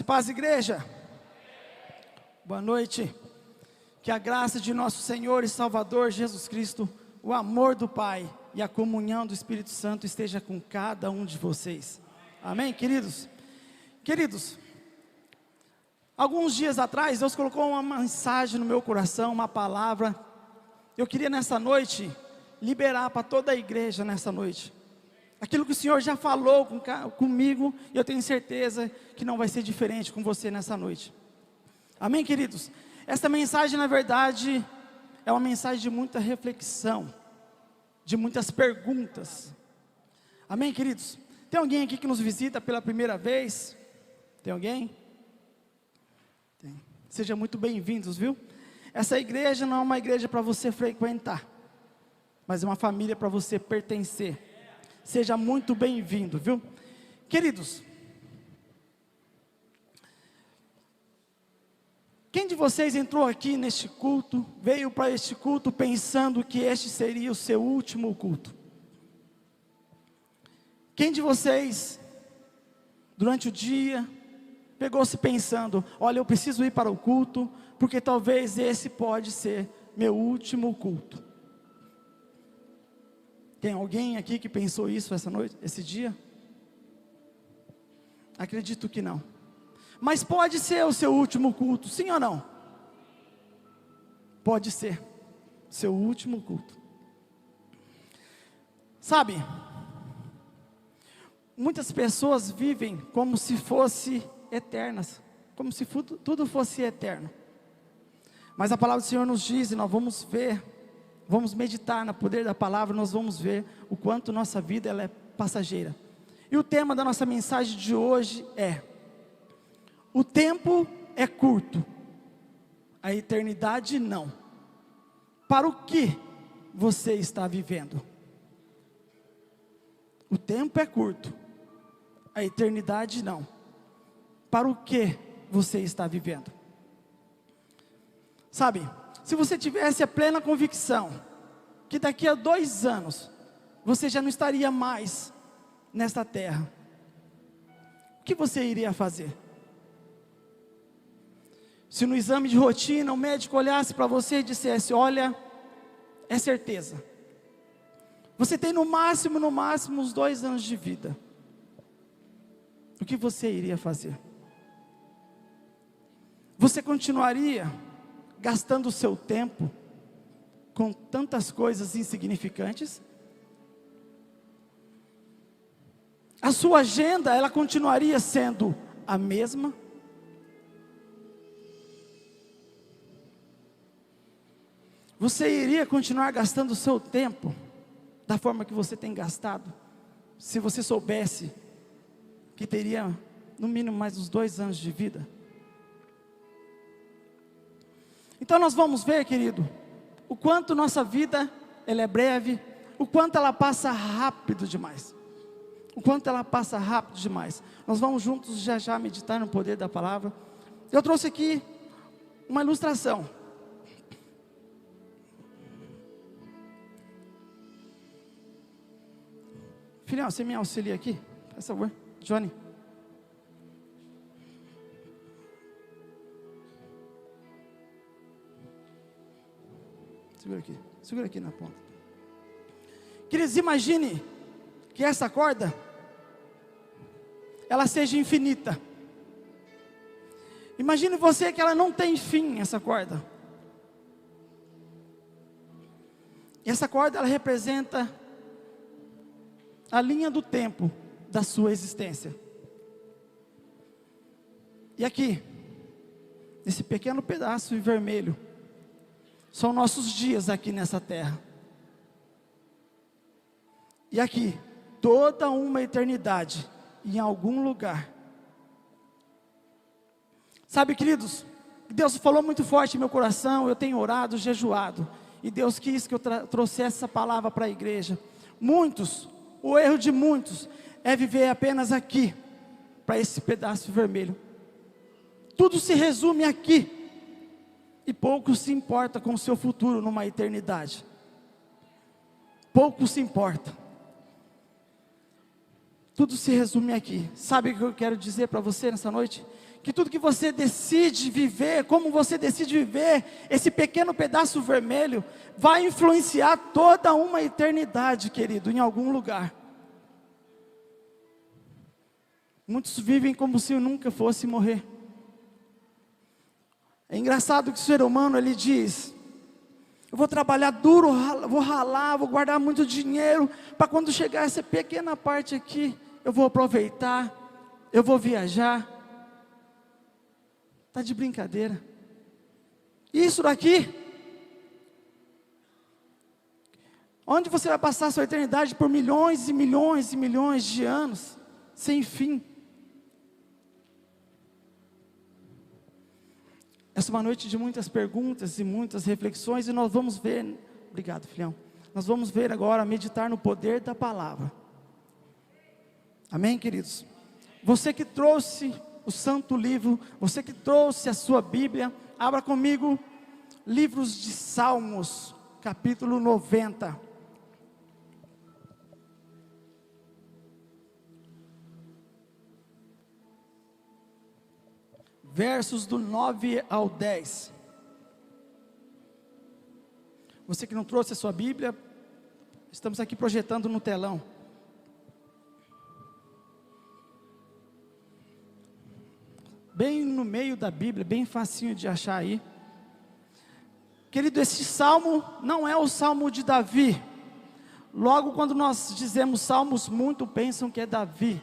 Graça e paz, igreja. Boa noite. Que a graça de nosso Senhor e Salvador Jesus Cristo, o amor do Pai e a comunhão do Espírito Santo esteja com cada um de vocês. Amém, queridos? Queridos, alguns dias atrás Deus colocou uma mensagem no meu coração, uma palavra. Eu queria nessa noite liberar para toda a igreja nessa noite aquilo que o Senhor já falou comigo, e eu tenho certeza que não vai ser diferente com você nessa noite. Amém, queridos? Esta mensagem, na verdade, é uma mensagem de muita reflexão, de muitas perguntas. Amém, queridos? Tem alguém aqui que nos visita pela primeira vez? Tem alguém? Tem. Sejam muito bem-vindos, viu? Essa igreja não é uma igreja para você frequentar, mas é uma família para você pertencer. Seja muito bem-vindo, viu? Queridos, quem de vocês entrou aqui neste culto, veio para este culto pensando que este seria o seu último culto? Quem de vocês, durante o dia, pegou-se pensando, olha, eu preciso ir para o culto, porque talvez esse pode ser meu último culto? Tem alguém aqui que pensou isso essa noite, esse dia? Acredito que não. Mas pode ser o seu último culto, sim ou não? Pode ser seu último culto. Sabe, muitas pessoas vivem como se fossem eternas, como se tudo fosse eterno. Mas a palavra do Senhor nos diz, e nós vamos ver, vamos meditar no poder da palavra, nós vamos ver o quanto nossa vida ela é passageira. E o tema da nossa mensagem de hoje é: o tempo é curto, a eternidade não. Para o que você está vivendo? O tempo é curto, a eternidade não. Para o que você está vivendo? Sabe, se você tivesse a plena convicção que daqui a 2 anos você já não estaria mais nesta terra, o que você iria fazer? Se no exame de rotina o médico olhasse para você e dissesse, olha, é certeza, você tem no máximo uns 2 anos de vida, o que você iria fazer? Você continuaria gastando o seu tempo com tantas coisas insignificantes? A sua agenda, ela continuaria sendo a mesma? Você iria continuar gastando o seu tempo da forma que você tem gastado, se você soubesse que teria no mínimo mais uns 2 anos de vida? Então nós vamos ver, querido, o quanto nossa vida ela é breve, o quanto ela passa rápido demais. O quanto ela passa rápido demais. Nós vamos juntos já meditar no poder da palavra. Eu trouxe aqui uma ilustração. Filhão, você me auxilia aqui? Por favor, Johnny. Segura aqui na ponta. Queridos, imagine que essa corda, ela seja infinita. Imagine você que ela não tem fim, essa corda. E essa corda, ela representa a linha do tempo da sua existência. E aqui, nesse pequeno pedaço em vermelho, são nossos dias aqui nessa terra. E aqui, toda uma eternidade, em algum lugar. Sabe, queridos, Deus falou muito forte no meu coração, eu tenho orado, jejuado, e Deus quis que eu trouxesse essa palavra para a igreja. O erro de muitos, é viver apenas aqui, para esse pedaço vermelho. Tudo se resume aqui. E pouco se importa com o seu futuro numa eternidade. Pouco se importa. tudo se resume aqui. Sabe o que eu quero dizer para você nessa noite? Que tudo que você decide viver, como você decide viver, esse pequeno pedaço vermelho, vai influenciar toda uma eternidade, querido, em algum lugar. Muitos vivem como se nunca fosse morrer. É engraçado que o ser humano, ele diz: eu vou trabalhar duro, vou ralar, vou guardar muito dinheiro, para quando chegar essa pequena parte aqui, eu vou aproveitar, eu vou viajar. Está de brincadeira. Isso daqui, onde você vai passar a sua eternidade por milhões e milhões e milhões de anos, sem fim. Essa é uma noite de muitas perguntas e muitas reflexões, e nós vamos ver, obrigado filhão, nós vamos ver agora, meditar no poder da palavra. Amém, queridos? Você que trouxe o santo livro, você que trouxe a sua Bíblia, abra comigo, livros de Salmos, capítulo 90. Versos do 9 ao 10. Você que não trouxe a sua Bíblia, estamos aqui projetando no telão. Bem no meio da Bíblia, bem facinho de achar aí. Querido, esse salmo não é o salmo de Davi. Logo quando nós dizemos salmos, muitos pensam que é Davi.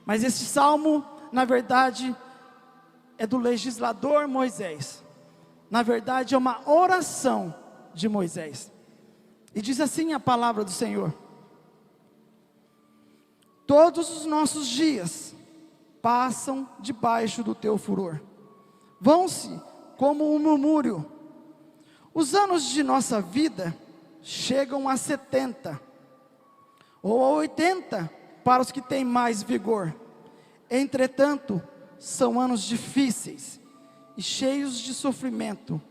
Mas esse salmo, na verdade, é do legislador Moisés. Na verdade é uma oração de Moisés. E diz assim a palavra do Senhor: todos os nossos dias passam debaixo do teu furor, vão-se como um murmúrio. Os anos de nossa vida chegam a 70 ou a 80 para os que têm mais vigor. Entretanto, são anos difíceis e cheios de sofrimento,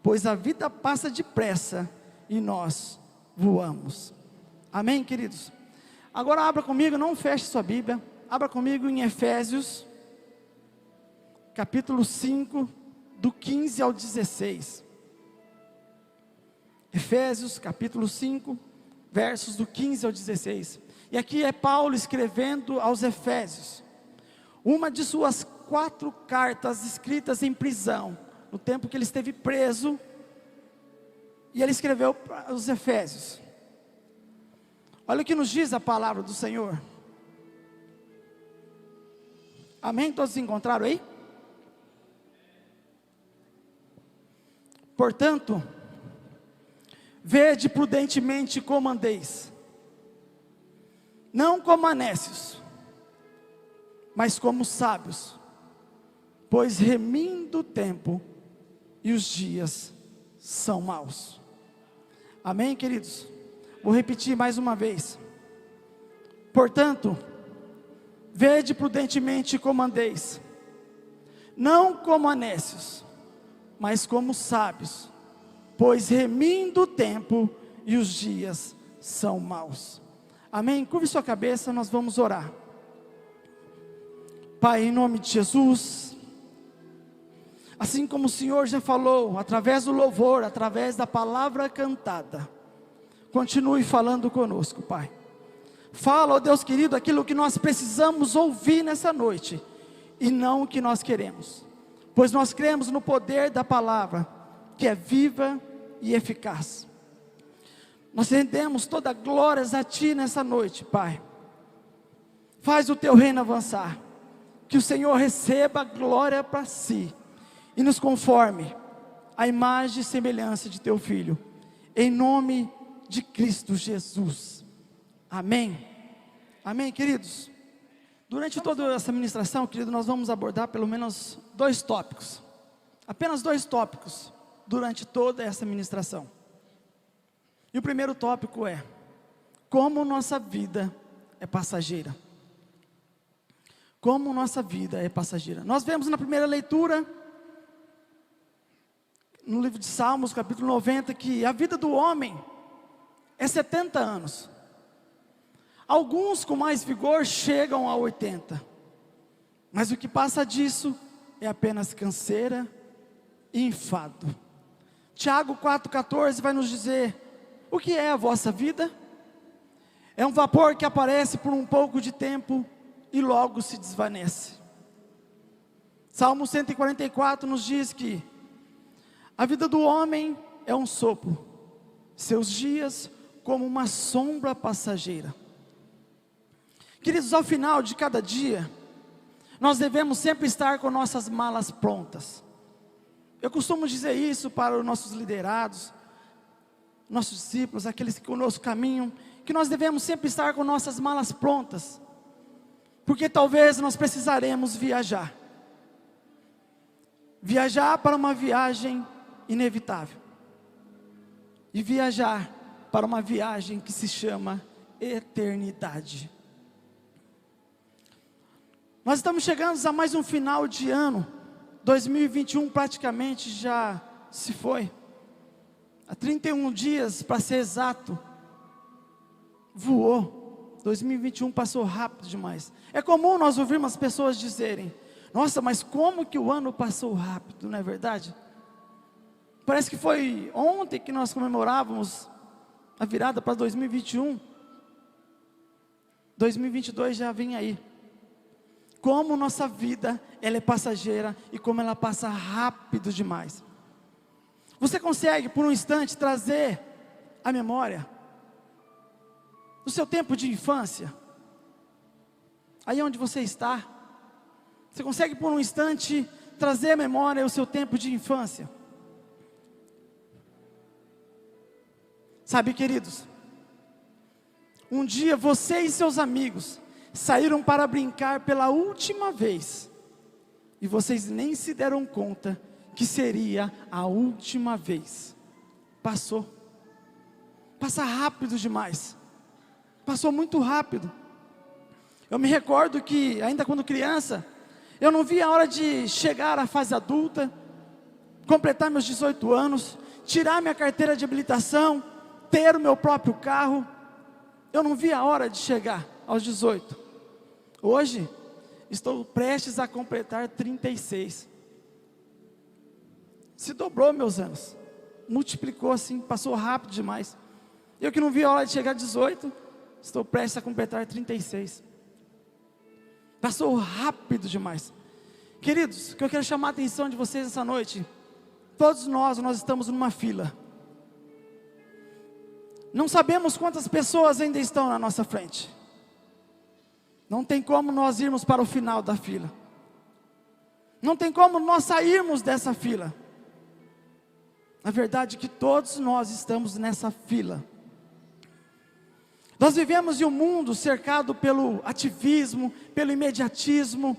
pois a vida passa depressa e nós voamos. Amém, queridos? Agora abra comigo, não feche sua Bíblia, abra comigo em Efésios, capítulo 5, do 15 ao 16. Efésios, capítulo 5, versos do 15 ao 16. E aqui é Paulo escrevendo aos Efésios, uma de suas 4 cartas escritas em prisão, no tempo que ele esteve preso, e ele escreveu para os Efésios. Olha o que nos diz a palavra do Senhor. Amém? Todos se encontraram aí? Portanto, vede prudentemente como andeis, não como nécios, mas como sábios, pois remindo o tempo e os dias são maus. Amém, queridos? Vou repetir mais uma vez. Portanto, vede prudentemente como andeis, não como nécios, mas como sábios, pois remindo o tempo e os dias são maus. Amém? Curve sua cabeça, nós vamos orar. Pai, em nome de Jesus, assim como o Senhor já falou, através do louvor, através da palavra cantada, continue falando conosco, Pai. Fala, ó Deus querido, aquilo que nós precisamos ouvir nessa noite, e não o que nós queremos, pois nós cremos no poder da palavra, que é viva e eficaz. Nós rendemos toda a glória a Ti nessa noite, Pai. Faz o Teu reino avançar, que o Senhor receba a glória para si, e nos conforme a imagem e semelhança de Teu Filho, em nome de Cristo Jesus. Amém. Amém, queridos? Durante toda essa ministração, querido, nós vamos abordar pelo menos 2 tópicos. Apenas 2 tópicos durante toda essa ministração. E o primeiro tópico é: como nossa vida é passageira. Como nossa vida é passageira. Nós vemos na primeira leitura, no livro de Salmos, capítulo 90, que a vida do homem é 70 anos. Alguns com mais vigor chegam a 80. Mas o que passa disso é apenas canseira e enfado. Tiago 4,14 vai nos dizer: o que é a vossa vida? É um vapor que aparece por um pouco de tempo e logo se desvanece. Salmo 144 nos diz que a vida do homem é um sopro, seus dias como uma sombra passageira. Queridos, ao final de cada dia, nós devemos sempre estar com nossas malas prontas. Eu costumo dizer isso para os nossos liderados, nossos discípulos, aqueles que conosco caminham, que nós devemos sempre estar com nossas malas prontas, porque talvez nós precisaremos viajar. Viajar para uma viagem inevitável. E viajar para uma viagem que se chama eternidade. Nós estamos chegando a mais um final de ano. 2021 praticamente já se foi. Há 31 dias, para ser exato, voou. 2021 passou rápido demais. É comum nós ouvirmos as pessoas dizerem: nossa, mas como que o ano passou rápido, não é verdade? Parece que foi ontem que nós comemorávamos a virada para 2021. 2022 já vem aí. Como nossa vida, ela é passageira e como ela passa rápido demais. Você consegue por um instante trazer a memória do seu tempo de infância? Aí onde você está, você consegue por um instante trazer a memória o seu tempo de infância? Sabe, queridos, um dia você e seus amigos saíram para brincar pela última vez, e vocês nem se deram conta que seria a última vez. Passou. Passa rápido demais. Passou muito rápido. Eu me recordo que, ainda quando criança, eu não via a hora de chegar à fase adulta, completar meus 18 anos, tirar minha carteira de habilitação, ter o meu próprio carro. Eu não via a hora de chegar aos 18. Hoje, estou prestes a completar 36. Se dobrou meus anos. Multiplicou assim, passou rápido demais. Eu que não vi a hora de chegar a 18, estou prestes a completar 36. Passou rápido demais. Queridos, o que eu quero chamar a atenção de vocês essa noite: todos nós estamos numa fila. Não sabemos quantas pessoas ainda estão na nossa frente. Não tem como nós irmos para o final da fila. Não tem como nós sairmos dessa fila. Na verdade que todos nós estamos nessa fila. Nós vivemos em um mundo cercado pelo ativismo, pelo imediatismo.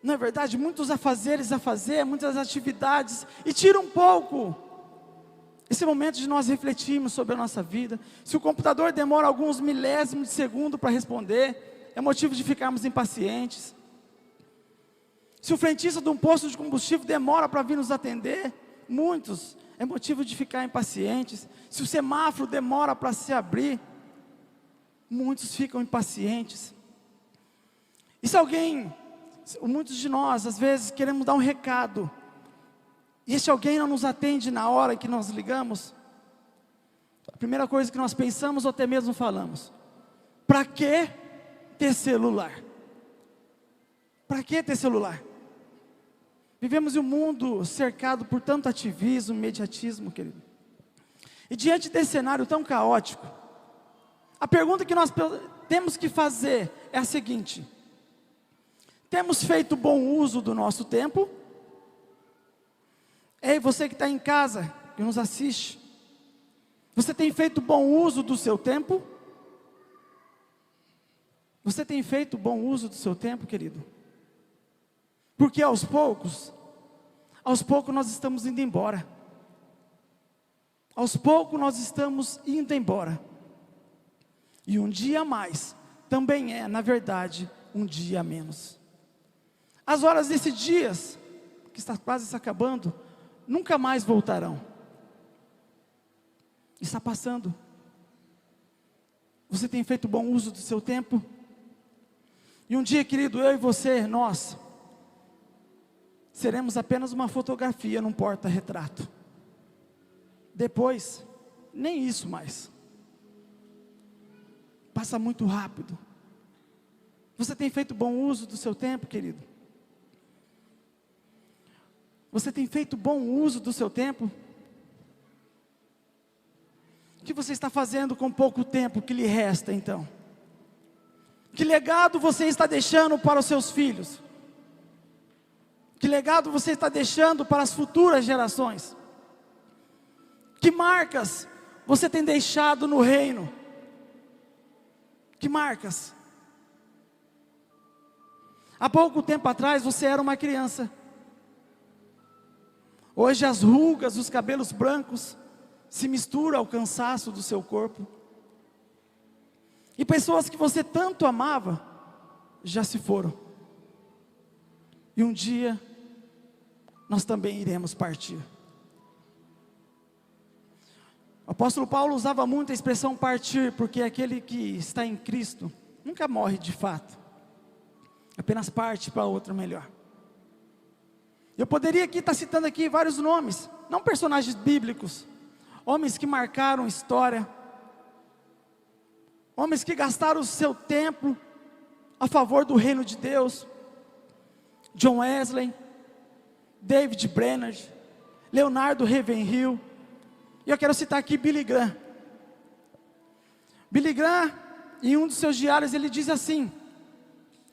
Na verdade, muitos afazeres a fazer, muitas atividades, e tira um pouco esse momento de nós refletirmos sobre a nossa vida. Se o computador demora alguns milésimos de segundo para responder, é motivo de ficarmos impacientes. Se o frentista de um posto de combustível demora para vir nos atender, muitos, é motivo de ficar impacientes. Se o semáforo demora para se abrir, muitos ficam impacientes. E se alguém, muitos de nós, às vezes, queremos dar um recado, e esse alguém não nos atende na hora que nós ligamos, a primeira coisa que nós pensamos ou até mesmo falamos: para que ter celular? Para que ter celular? Vivemos em um mundo cercado por tanto ativismo, imediatismo, querido. E diante desse cenário tão caótico, a pergunta que nós temos que fazer é a seguinte: temos feito bom uso do nosso tempo? Ei, você que está em casa, que nos assiste, você tem feito bom uso do seu tempo? Você tem feito bom uso do seu tempo, querido? Porque aos poucos nós estamos indo embora. Aos poucos nós estamos indo embora. E um dia a mais também é, na verdade, um dia a menos. As horas desses dias, que está quase se acabando, nunca mais voltarão. Está passando. Você tem feito bom uso do seu tempo? E um dia, querido, eu e você, nós seremos apenas uma fotografia num porta-retrato. Depois, nem isso mais. Passa muito rápido. Você tem feito bom uso do seu tempo, querido? Você tem feito bom uso do seu tempo? O que você está fazendo com pouco tempo que lhe resta, então? Que legado você está deixando para os seus filhos? Que legado você está deixando para as futuras gerações? Que marcas você tem deixado no reino? Que marcas? Há pouco tempo atrás você era uma criança. Hoje as rugas, os cabelos brancos se misturam ao cansaço do seu corpo. E pessoas que você tanto amava já se foram. E um dia nós também iremos partir. O apóstolo Paulo usava muito a expressão partir, porque aquele que está em Cristo nunca morre de fato, apenas parte para outro melhor. Eu poderia aqui estar citando aqui vários nomes, não personagens bíblicos, homens que marcaram história, homens que gastaram o seu tempo a favor do reino de Deus. John Wesley, David Brainerd, Leonardo Ravenhill. E eu quero citar aqui Billy Graham. Billy Graham, em um dos seus diários, ele diz assim,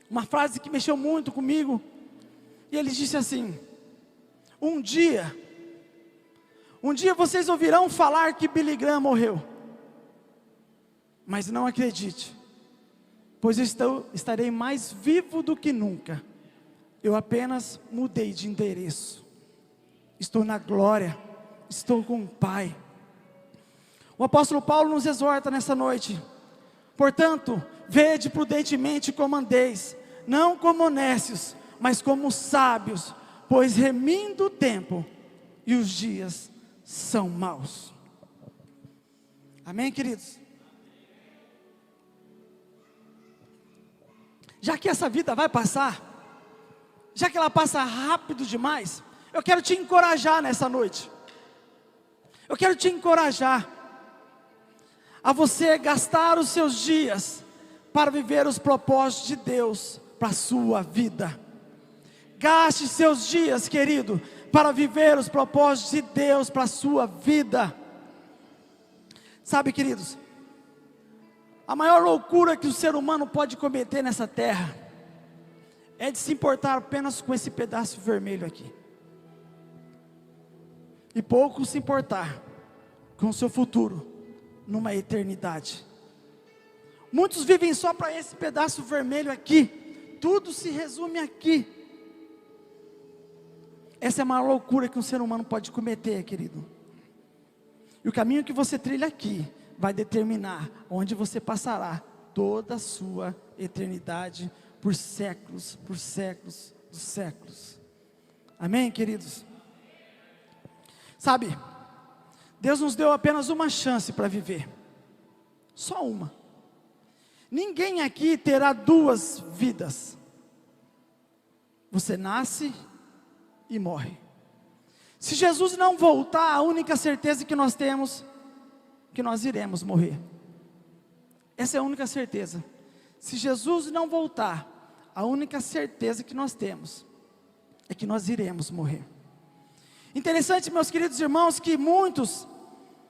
uma frase que mexeu muito comigo. E ele disse assim: um dia vocês ouvirão falar que Billy Graham morreu. Mas não acredite, pois eu estarei mais vivo do que nunca. Eu apenas mudei de endereço. Estou na glória, estou com o Pai. O apóstolo Paulo nos exorta nessa noite: portanto, vede prudentemente como andeis, não como nécios, mas como sábios, pois remindo o tempo, e os dias são maus. Amém, queridos? Já que essa vida vai passar, já que ela passa rápido demais, eu quero te encorajar nessa noite. Eu quero te encorajar a você gastar os seus dias para viver os propósitos de Deus para a sua vida. Gaste seus dias, querido, para viver os propósitos de Deus para a sua vida. Sabe, queridos, a maior loucura que o ser humano pode cometer nessa terra é de se importar apenas com esse pedaço vermelho aqui, e pouco se importar com o seu futuro numa eternidade. Muitos vivem só para esse pedaço vermelho aqui, tudo se resume aqui. Essa é a maior loucura que um ser humano pode cometer, querido. E o caminho que você trilha aqui vai determinar onde você passará toda a sua eternidade, por séculos dos séculos. Amém, queridos? Sabe, Deus nos deu apenas uma chance para viver, só uma. Ninguém aqui terá duas vidas. Você nasce e morre. Se Jesus não voltar, a única certeza que nós temos é que nós iremos morrer. Essa é a única certeza. Se Jesus não voltar, a única certeza que nós temos é que nós iremos morrer. Interessante, meus queridos irmãos, que muitos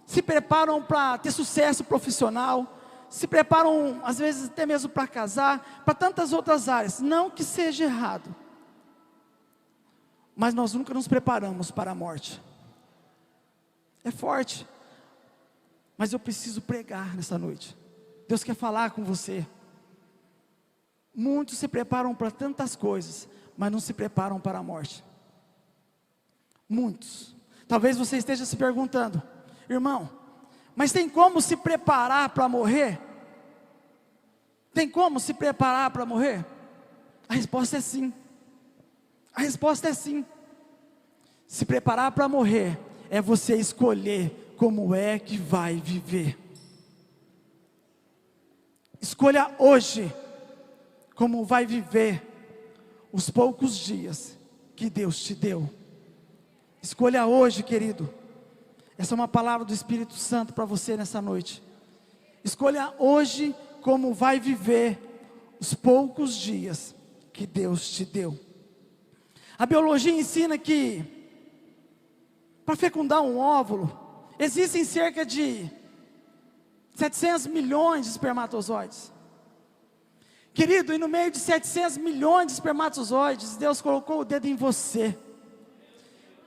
se preparam para ter sucesso profissional, se preparam às vezes até mesmo para casar, para tantas outras áreas. Não que seja errado, mas nós nunca nos preparamos para a morte. É forte, mas eu preciso pregar nessa noite. Deus quer falar com você. Muitos se preparam para tantas coisas, mas não se preparam para a morte. Muitos. Talvez você esteja se perguntando: irmão, mas tem como se preparar para morrer? Tem como se preparar para morrer? A resposta é sim. A resposta é sim. Se preparar para morrer é você escolher como é que vai viver. Escolha hoje como vai viver os poucos dias que Deus te deu. Escolha hoje, querido. Essa é uma palavra do Espírito Santo para você nessa noite. Escolha hoje como vai viver os poucos dias que Deus te deu. A biologia ensina que para fecundar um óvulo existem cerca de 700 milhões de espermatozoides. Querido, e no meio de 700 milhões de espermatozoides, Deus colocou o dedo em você.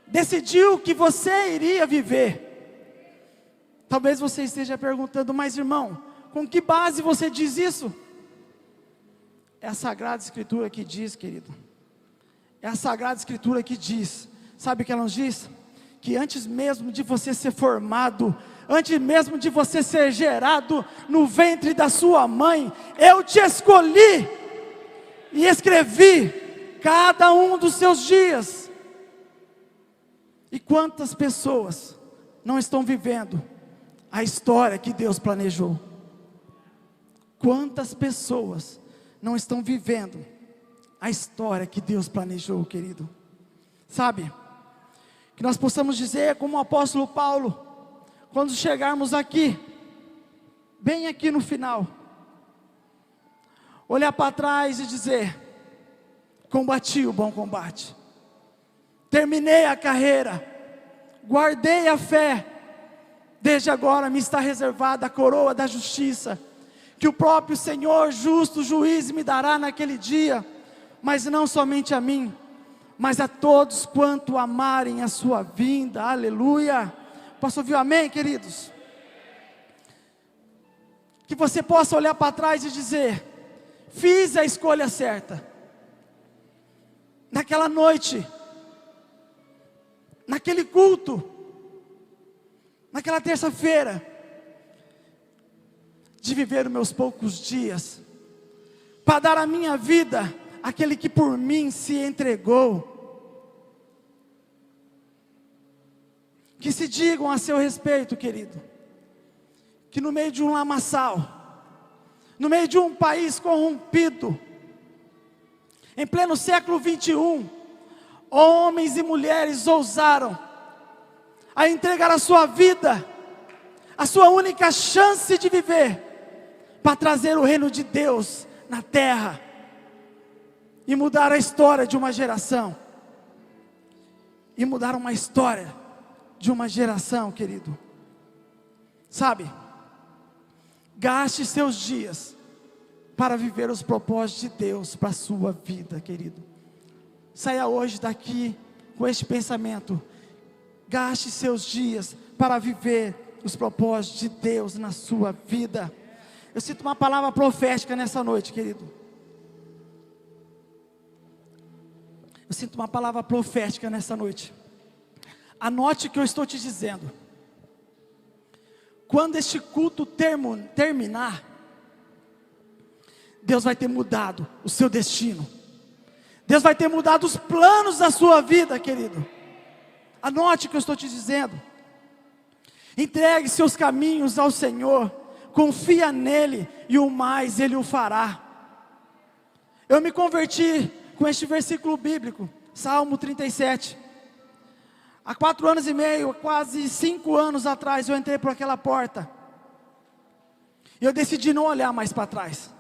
Decidiu que você iria viver. Talvez você esteja perguntando, mas irmão, com que base você diz isso? É a Sagrada Escritura que diz, querido. É a Sagrada Escritura que diz. Sabe o que ela nos diz? Que antes mesmo de você ser formado, antes mesmo de você ser gerado no ventre da sua mãe, eu te escolhi e escrevi cada um dos seus dias. E quantas pessoas não estão vivendo a história que Deus planejou? Quantas pessoas não estão vivendo a história que Deus planejou, querido? Sabe, que nós possamos dizer como o apóstolo Paulo, quando chegarmos aqui, bem aqui no final, olhar para trás e dizer: combati o bom combate, terminei a carreira, guardei a fé, desde agora me está reservada a coroa da justiça, que o próprio Senhor, justo juiz, me dará naquele dia, mas não somente a mim, mas a todos quanto amarem a sua vinda. Aleluia. Posso ouvir um amém, queridos? Que você possa olhar para trás e dizer: fiz a escolha certa. Naquela noite, naquele culto, naquela terça-feira, de viver os meus poucos dias, para dar a minha vida àquele que por mim se entregou. Que se digam a seu respeito, querido, que no meio de um lamaçal, no meio de um país corrompido, em pleno século 21, homens e mulheres ousaram a entregar a sua vida, a sua única chance de viver, para trazer o reino de Deus na terra, e mudar a história de uma geração, e mudar uma história de uma geração, querido. Sabe, gaste seus dias para viver os propósitos de Deus para a sua vida, querido. Saia hoje daqui com este pensamento: gaste seus dias para viver os propósitos de Deus na sua vida. Eu sinto uma palavra profética nessa noite, querido. Eu sinto uma palavra profética nessa noite. Anote o que eu estou te dizendo. Quando este culto terminar, Deus vai ter mudado o seu destino. Deus vai ter mudado os planos da sua vida, querido. Anote o que eu estou te dizendo. Entregue seus caminhos ao Senhor, confia nele, e o mais Ele o fará. Eu me converti com este versículo bíblico, Salmo 37. Há 4 anos e meio, quase 5 anos atrás, eu entrei por aquela porta, e eu decidi não olhar mais para trás.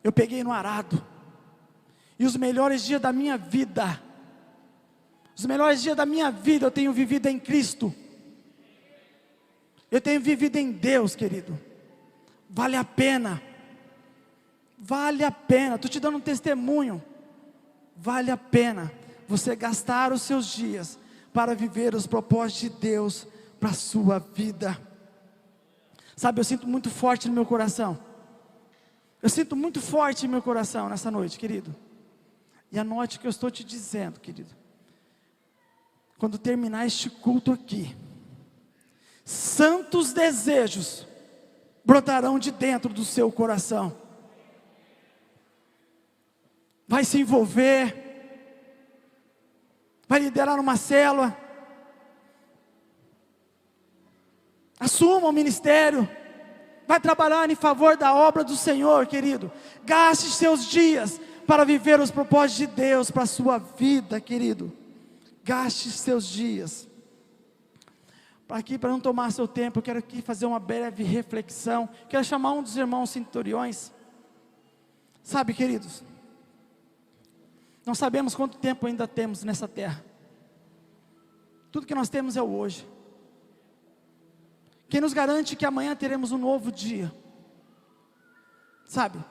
Eu peguei no arado, e os melhores dias da minha vida, eu tenho vivido em Cristo. Eu tenho vivido em Deus, querido. Vale a pena. Vale a pena. Estou te dando um testemunho. Vale a pena você gastar os seus dias para viver os propósitos de Deus para a sua vida. Sabe, eu sinto muito forte no meu coração. Eu sinto muito forte em meu coração nessa noite, querido. E anote o que eu estou te dizendo, querido. Quando terminar este culto aqui, santos desejos brotarão de dentro do seu coração. Vai se envolver, vai liderar uma célula, assuma o ministério, vai trabalhar em favor da obra do Senhor, querido. Gaste seus dias para viver os propósitos de Deus para a sua vida, querido. Gaste seus dias. Para não tomar seu tempo, eu quero aqui fazer uma breve reflexão. Quero chamar um dos irmãos centuriões. Sabe, queridos, não sabemos quanto tempo ainda temos nessa terra. Tudo que nós temos é o hoje. Quem nos garante que amanhã teremos um novo dia? Sabe?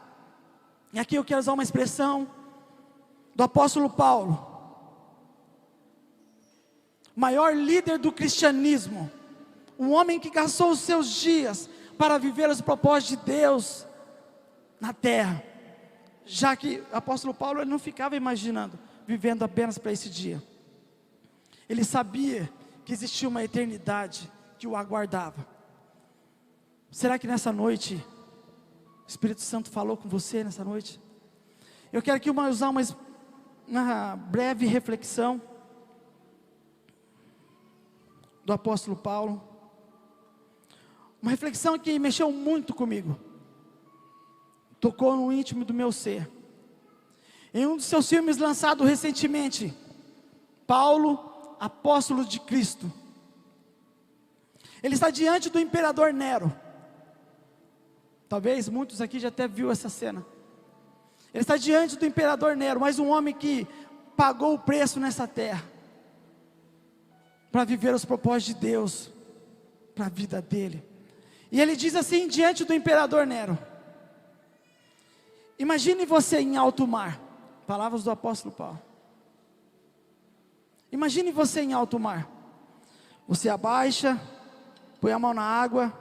E aqui eu quero usar uma expressão do apóstolo Paulo, maior líder do cristianismo, um homem que gastou os seus dias para viver os propósitos de Deus na terra, já que o apóstolo Paulo ele não ficava imaginando, vivendo apenas para esse dia. Ele sabia que existia uma eternidade que o aguardava. Será que nessa noite o Espírito Santo falou com você nessa noite? Eu quero aqui usar uma breve reflexão do apóstolo Paulo, uma reflexão que mexeu muito comigo, tocou no íntimo do meu ser. Em um dos seus filmes lançado recentemente, Paulo, apóstolo de Cristo, ele está diante do imperador Nero. Talvez muitos aqui já até viram essa cena. Ele está diante do imperador Nero, mas um homem que pagou o preço nessa terra para viver os propósitos de Deus para a vida dele. E ele diz assim diante do imperador Nero: imagine você em alto mar. Palavras do apóstolo Paulo. Imagine você em alto mar. Você abaixa, põe a mão na água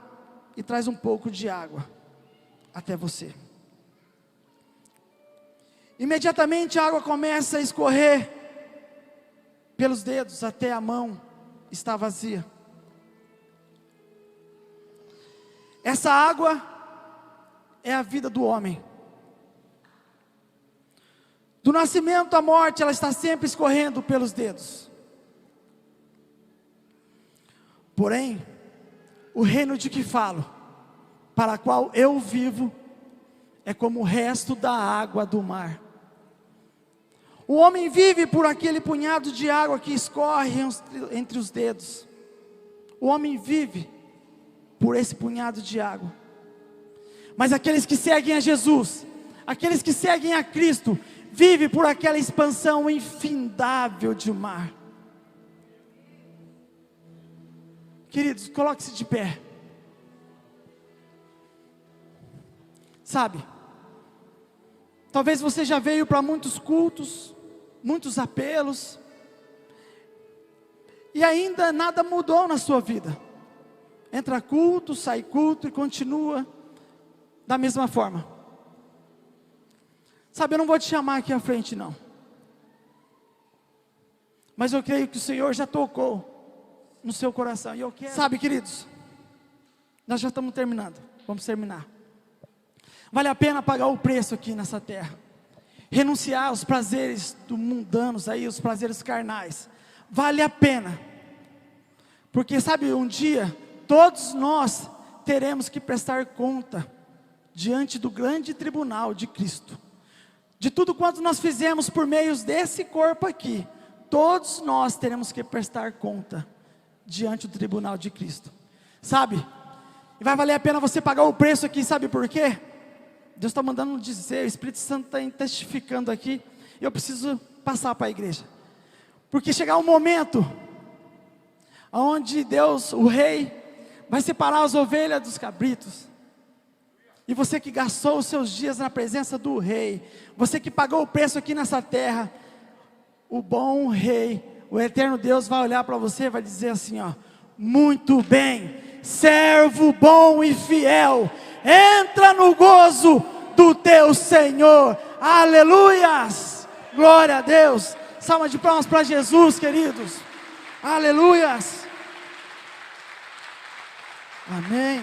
e traz um pouco de água até você. Imediatamente a água começa a escorrer pelos dedos até a mão está vazia. Essa água é a vida do homem. Do nascimento à morte, ela está sempre escorrendo pelos dedos. Porém, o reino de que falo, para o qual eu vivo, é como o resto da água do mar. O homem vive por aquele punhado de água que escorre entre os dedos. O homem vive por esse punhado de água. Mas aqueles que seguem a Jesus, aqueles que seguem a Cristo, vivem por aquela expansão infindável de mar. Queridos, coloque-se de pé. Sabe, talvez você já veio para muitos cultos, muitos apelos, e ainda nada mudou na sua vida. Entra culto, sai culto e continua da mesma forma. Sabe, eu não vou te chamar aqui à frente não, mas eu creio que o Senhor já tocou no seu coração, e eu quero... Sabe, queridos, nós já estamos terminando, vamos terminar. Vale a pena pagar o preço aqui nessa terra, renunciar aos prazeres do mundanos aí, os prazeres carnais, vale a pena, porque sabe, um dia, todos nós teremos que prestar conta, diante do grande tribunal de Cristo, de tudo quanto nós fizemos por meio desse corpo aqui, todos nós teremos que prestar conta, diante do tribunal de Cristo, sabe, e vai valer a pena você pagar o preço aqui, sabe por quê? Deus está mandando dizer, o Espírito Santo está testificando aqui, e eu preciso passar para a igreja, porque chegar um momento, onde Deus, o rei, vai separar as ovelhas dos cabritos, e você que gastou os seus dias na presença do rei, você que pagou o preço aqui nessa terra, o bom rei, o eterno Deus vai olhar para você e vai dizer assim, ó: muito bem, servo bom e fiel, entra no gozo do teu Senhor. Aleluias, glória a Deus. Salva de palmas para Jesus, queridos. Aleluias, amém.